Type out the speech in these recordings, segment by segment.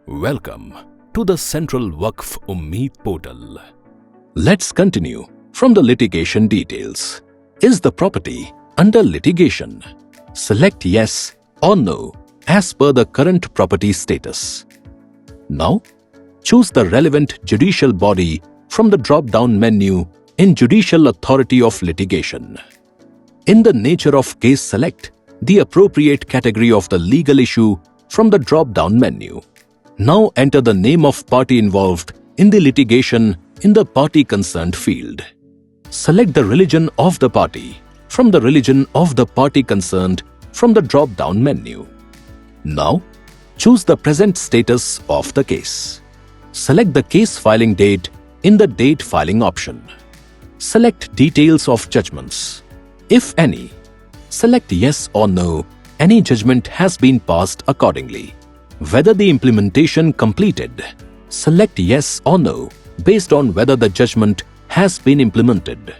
Welcome to the Central Waqf UMEED Portal. Let's continue from the litigation details. Is the property under litigation? Select yes or no as per the current property status. Now, choose the relevant judicial body from the drop-down menu in Judicial Authority of Litigation. In the nature of case, select the appropriate category of the legal issue from the drop-down menu. Now enter the name of party involved in the litigation in the party concerned field. Select the religion of the party from the religion of the party concerned from the drop-down menu. Now, choose the present status of the case. Select the case filing date in the date filing option. Select details of judgments, if any. Select yes or no, any judgment has been passed accordingly. Whether the implementation completed. Select yes or no based on whether the judgment has been implemented.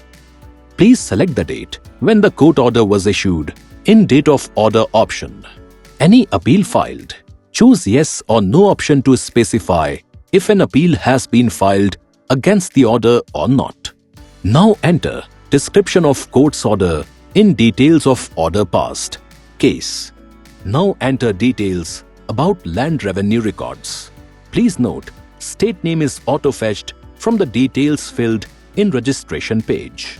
Please select the date when the court order was issued in date of order option. Any appeal filed. Choose yes or no option to specify if an appeal has been filed against the order or not. Now enter description of court's order in details of order passed. Case. Now enter details about land revenue records. Please note, state name is auto-fetched from the details filled in registration page.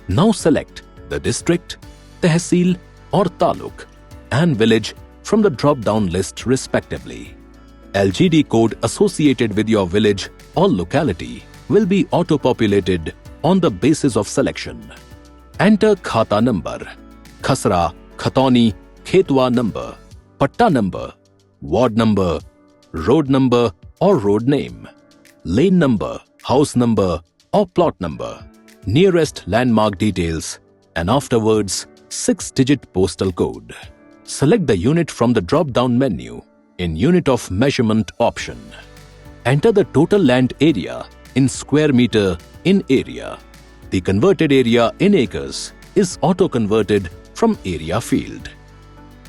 Now select the district, tehsil or taluk and village from the drop-down list respectively. LGD code associated with your village or locality will be auto-populated on the basis of selection. Enter khata number, khasra, khatoni, khetwa number, patta number, ward number, road number or road name, lane number, house number or plot number, nearest landmark details, and afterwards 6-digit postal code. Select the unit from the drop-down menu in Unit of Measurement option. Enter the total land area in square meter in area. The converted area in acres is auto-converted from area field.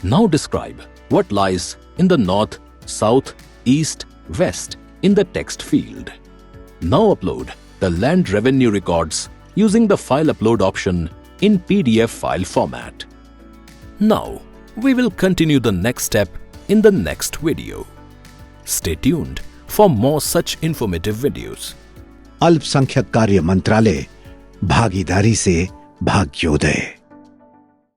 Now describe what lies in the north, south, east, west in the text field. Now upload the land revenue records using the file upload option in PDF file format. Now, we will continue the next step in the next video. Stay tuned for more such informative videos. अल्पसंख्यक कार्य मंत्रालय, भागीदारी से भाग्योदय।